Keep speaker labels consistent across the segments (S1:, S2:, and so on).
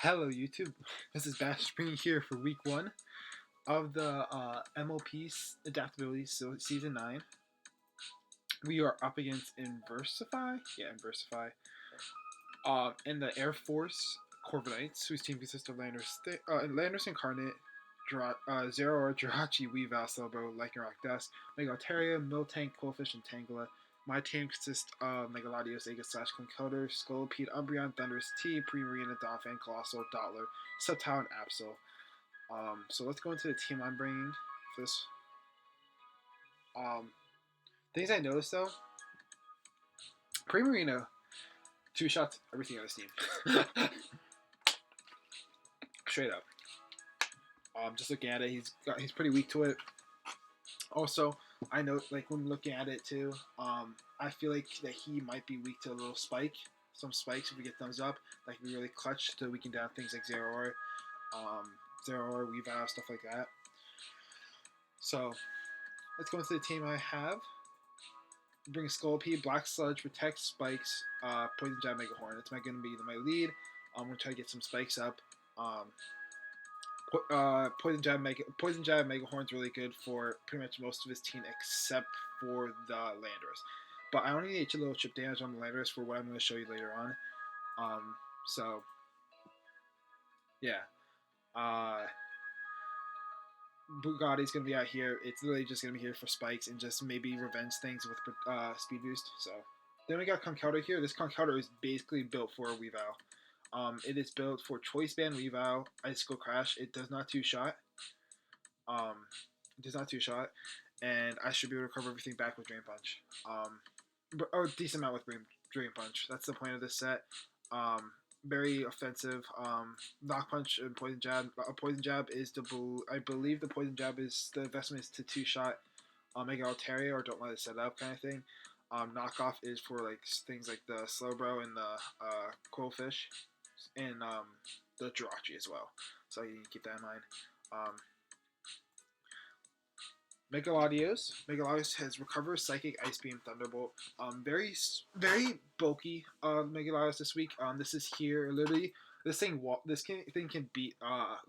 S1: Hello YouTube, this is Bash Spring here for week 1 of the MLP Adaptability Season 9. We are up against Inversify, and the Air Force Corviknights, whose team consists of Landers Incarnate, Zero, Jirachi, Weavile, Celebro, Lycanroc Dust, Megalteria, Miltank, Coalfish, and Tangela. My team consists of Megaladios, Aegis / Conkeldurr, Scolipede, Umbreon, Thundurus T, Primarina, Donphan, Colossal, Dottler, Subtile, and Absol. So let's go into the team I'm bringing for this. Things I noticed though, Primarina, 2 shots, everything on his team. Straight up. Just looking at it, he's pretty weak to it. Also, I know, like, when looking at it too, I feel like that he might be weak to a little spike. Some spikes, if we get thumbs up, that can be really clutch to weaken down things like Zero, Weavile, stuff like that. So, let's go into the team I have. Bring Scolipede, Black Sludge, Protect, Spikes, Poison Jab, Mega Horn. That's going to be my lead. I'm going to try to get some spikes up. Poison Jab, Mega Horn's really good for pretty much most of his team except for the Landorus. But I only need a little chip damage on the Landorus for what I'm going to show you later on. So, yeah. Bugatti's going to be out here. It's literally just going to be here for spikes and just maybe revenge things with speed boost. So, then we got Conkeldurr here. This Conkeldurr is basically built for a Weavile. It is built for Choice Band, Weavile, Icicle Crash. It does not two-shot. And I should be able to recover everything back with Drain Punch. Or a decent amount with Drain Punch. That's the point of this set. Very offensive. Knock Punch and Poison Jab. Poison Jab is I believe the Poison Jab is the investment is to two-shot Mega Altaria or don't let it set up kind of thing. Knockoff is for like things like the Slowbro and the Coalfish. And the Jirachi as well. So you need to keep that in mind. Megaladios has Recover, Psychic, Ice Beam, Thunderbolt. Very bulky Megaladios this week. This is here literally. This thing can beat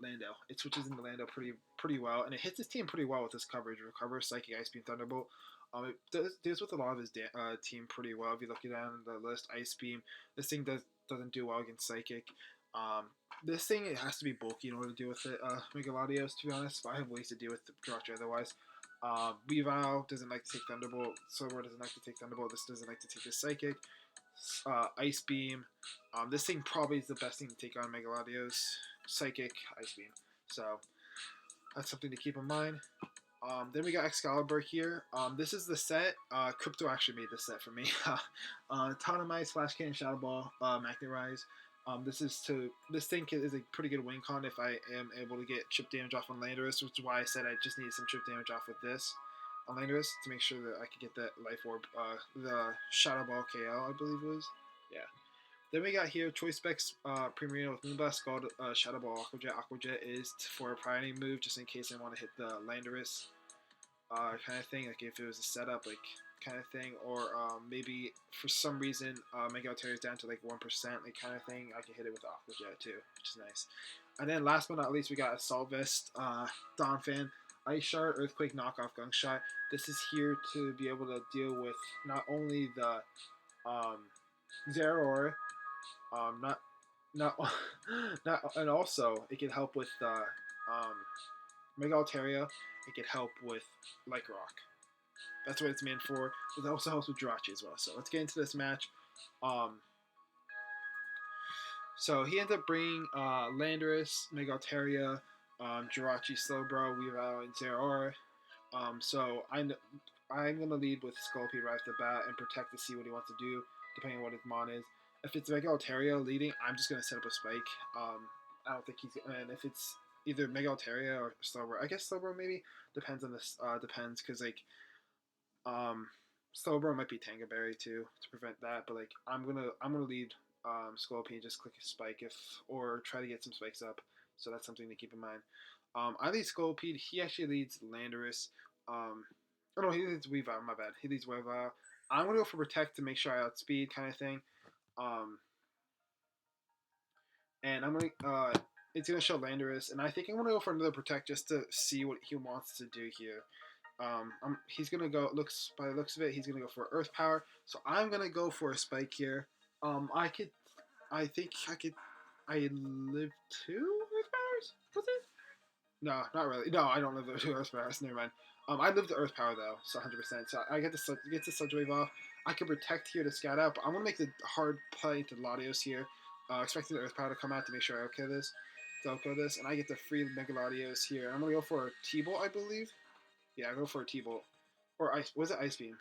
S1: Lando. It switches into Lando pretty well, and it hits his team pretty well with this coverage. Recover, Psychic, Ice Beam, Thunderbolt. It deals with a lot of his team pretty well. If you look down the list, Ice Beam. This thing doesn't do well against Psychic. This thing, it has to be bulky in order to deal with it. Megaladios, to be honest, but I have ways to deal with the Jirachi otherwise. Weavile doesn't like to take Thunderbolt. Silver doesn't like to take Thunderbolt. This doesn't like to take the Psychic. Ice Beam. This thing probably is the best thing to take on Megaladios. Psychic, Ice Beam. So, that's something to keep in mind. Then we got Excalibur here. This is the set. Crypto actually made this set for me. Tautomite, Flash Cannon, Shadow Ball, Magnet Rise. This thing is a pretty good win con if I am able to get chip damage off on Landorus, which is why I said I just needed some chip damage off with this on Landorus to make sure that I could get that Life Orb, the Shadow Ball KO, I believe it was. Yeah. Then we got here Choice Specs Primarina with Moonblast, Scald, Shadow Ball, Aquajet. Aquajet is for a priority move just in case I want to hit the Landorus kind of thing, like if it was a setup, like kind of thing, or maybe for some reason Mega Altaria is down to like 1%, like kind of thing, I can hit it with Aquajet too, which is nice. And then last but not least, we got Assault Vest, Donphan, Ice Shard, Earthquake, Knockoff, Gunk Shot. This is here to be able to deal with not only the Zeraora, and also it can help with the Mega Altaria. It can help with Lycanroc. That's what it's meant for. It also helps with Jirachi as well. So let's get into this match. So he ends up bringing Landorus, Mega Altaria, Jirachi, Slowbro, Weavile, and Zeraora. So I'm going to lead with Scolipede right off the bat and Protect to see what he wants to do, depending on what his mon is. If it's Mega Altaria leading, I'm just going to set up a spike. I don't think he's... And if it's either Mega Altaria or Slowbro, I guess Slowbro maybe depends on this. Depends because like Slowbro might be Tango Berry too to prevent that. But like I'm gonna lead Scolipede, just click a spike or try to get some spikes up. So that's something to keep in mind. I lead Scolipede. He actually leads Landorus. Oh no, he leads Weavile. My bad. He leads Weavile. I'm gonna go for Protect to make sure I outspeed kind of thing. and I'm gonna it's gonna show Landorus, and I think I'm gonna go for another protect just to see what he wants to do here. He's gonna go. Looks by the looks of it, he's gonna go for Earth Power. So I'm gonna go for a Spike here. I could. I think I could. I live two Earth Powers. Was it? No, not really. No, I don't live the two Earth Powers. Never mind. I live the Earth Power though, so 100%. So I get the Sludge Wave off. I can protect here to scout out, but I'm gonna make the hard play to Latios here, expecting the Earth Power to come out to make sure I okay this, to OHKO this, and I get the free Mega Latios here. I'm gonna go for a T-Bolt, I believe. Yeah, I go for a T-Bolt. Or Ice. Was it Ice Beam?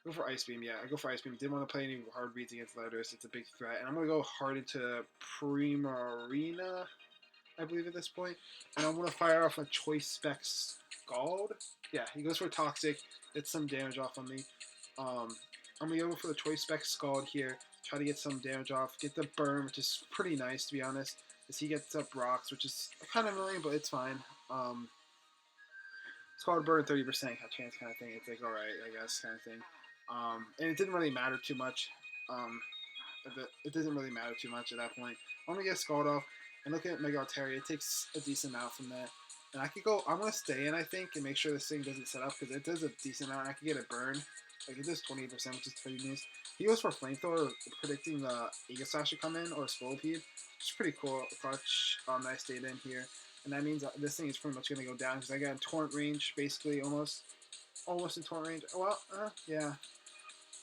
S1: Go for Ice Beam, yeah. I go for Ice Beam. Didn't want to play any hard reads against Landorus. It's a big threat. And I'm going to go hard into Primarina, I believe, at this point. And I'm going to fire off a Choice Spec Scald. Yeah, he goes for Toxic. Gets some damage off on me. I'm going to go for the Choice Spec Scald here. Try to get some damage off. Get the burn, which is pretty nice, to be honest. As he gets up rocks, which is kind of annoying, but it's fine. It's called burn 30% chance kind of thing. It's like, alright, I guess, kind of thing. And it didn't really matter too much. It doesn't really matter too much at that point. I'm going to get Scald off and look at Mega Altaria. It takes a decent amount from that. And I could go, I'm going to stay in, I think, and make sure this thing doesn't set up because it does a decent amount. I could get a burn. Like, it does 20%, which is pretty nice. He goes for Flamethrower, predicting the Aegis Slash to come in, or Scolipede, which is pretty cool. Clutch, that I stayed in here. And that means this thing is pretty much going to go down because I got Torrent range, basically, almost in Torrent range. Well, yeah.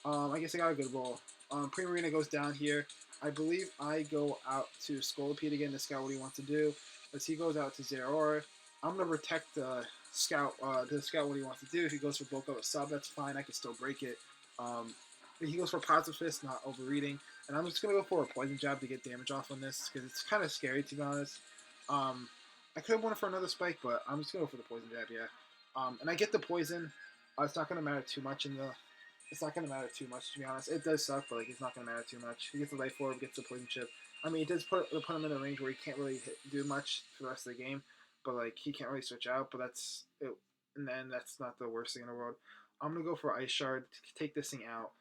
S1: I guess I got a good roll. Primarina goes down here. I believe I go out to Scolipede again to scout what he wants to do. As he goes out to Zeraora, I'm going to protect the scout what he wants to do. If he goes for bulk up a sub, that's fine. I can still break it. He goes for Positive Fist, not overreading. And I'm just going to go for a Poison Jab to get damage off on this because it's kind of scary, to be honest. I could have won it for another spike, but I'm just going to go for the Poison Jab, yeah. And I get the Poison. It's not going to matter too much It's not going to matter too much, to be honest. It does suck, but like, it's not going to matter too much. He gets the Life Orb, gets the Poison Chip. I mean, it does put him in a range where he can't really do much for the rest of the game, but like, he can't really switch out, but that's it. And then that's not the worst thing in the world. I'm going to go for Ice Shard to take this thing out.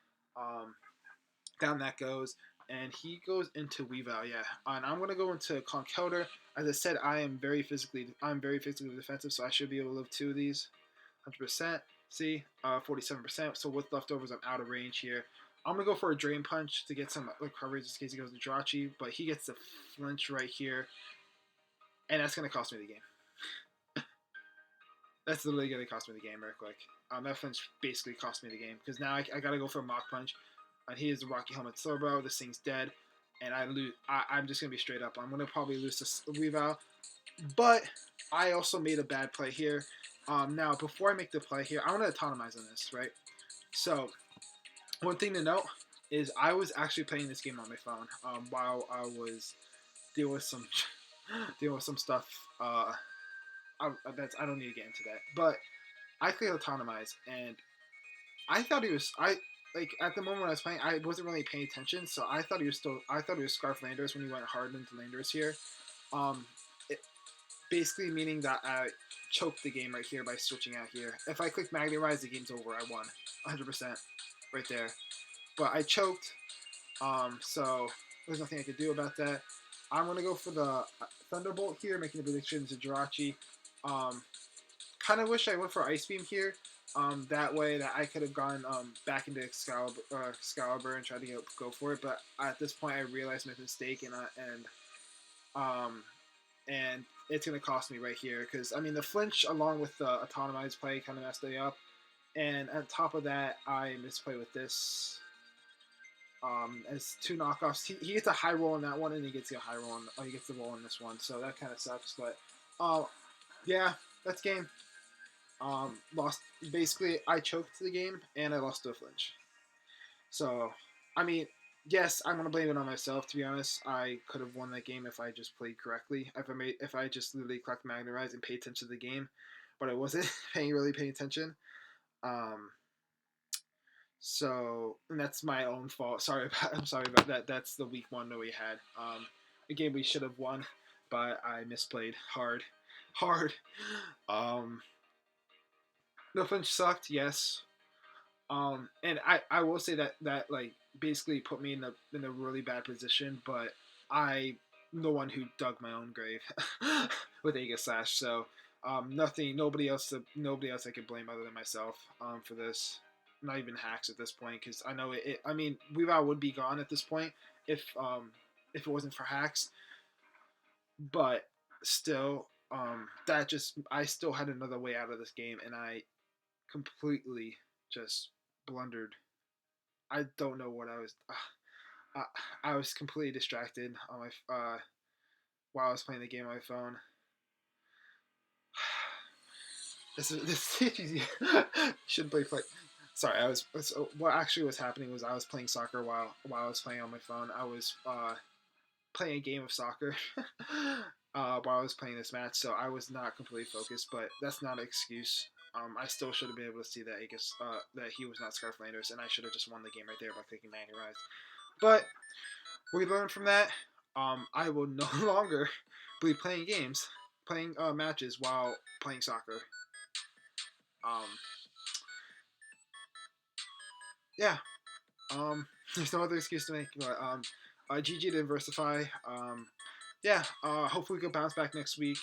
S1: Down that goes. And he goes into Weavile, yeah. And I'm gonna go into Conkeldurr. As I said, I'm very physically defensive, so I should be able to live two of these, 100%. See, 47%. So with leftovers, I'm out of range here. I'm gonna go for a Drain Punch to get some coverage in case he goes to Jirachi, but he gets the flinch right here, and that's gonna cost me the game. That's literally gonna cost me the game real quick. That flinch basically cost me the game because now I gotta go for a Mach Punch. And he is the Rocky Helmet Slowbro. This thing's dead. And I lose. I'm just going to be straight up. I'm going to probably lose to Weavile. But I also made a bad play here. Now, before I make the play here, I want to autonomize on this, right? So, one thing to note is I was actually playing this game on my phone while I was dealing with some stuff. I don't need to get into that. But I clicked autonomize, and I thought he was like at the moment when I was playing, I wasn't really paying attention, so I thought he was Scarf Landorus when he went hard into Landorus here. Basically meaning that I choked the game right here by switching out here. If I click Magnetize, the game's over. I won, 100% right there. But I choked, so there's nothing I could do about that. I'm gonna go for the Thunderbolt here, making the prediction to Jirachi. Kind of wish I went for Ice Beam here. That way that I could have gone back into Excalibur and tried to go for it, but at this point I realized my mistake, and it's gonna cost me right here because I mean the flinch along with the autonomized play kind of messed me up, and on top of that I misplay with this. As two knockoffs, he gets a high roll on that one, and he gets a high roll on he gets the roll on this one, so that kind of sucks. But yeah, that's game. Lost. Basically, I choked the game and I lost to a flinch. So, I mean, yes, I'm gonna blame it on myself. To be honest, I could have won that game if I just played correctly. If I just literally collected Magnetize and paid attention to the game, but I wasn't paying attention. So, and that's my own fault. I'm sorry about that. That's the week one that we had. A game we should have won, but I misplayed hard. The flinch sucked, yes. And I will say that like basically put me in a really bad position, but I'm the one who dug my own grave with Aegis Slash. So nobody else I could blame other than myself for this. Not even hacks at this point, because I know I mean, Weavile would be gone at this point if it wasn't for hacks, but still, that just I still had another way out of this game, and I completely just blundered. I don't know what I was. I was completely distracted on my while I was playing the game on my phone. This shouldn't play. Sorry, I was. What actually was happening was I was playing soccer while I was playing on my phone. I was playing a game of soccer while I was playing this match, so I was not completely focused. But that's not an excuse. I still should have been able to see that that he was not Scarflanders, and I should have just won the game right there by clicking Magnet Rise. But we learned from that. I will no longer be playing matches while playing soccer. Um, yeah. There's no other excuse to make. But GG to Inversify. Yeah. Hopefully we can bounce back next week.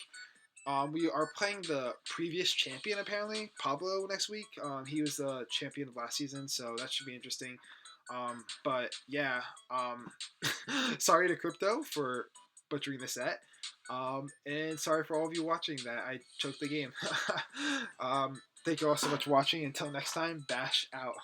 S1: We are playing the previous champion apparently, Pablo, next week. He was the champion of last season, so that should be interesting. But yeah, sorry to Crypto for butchering the set. And sorry for all of you watching that I choked the game. Thank you all so much for watching. Until next time, Bash out.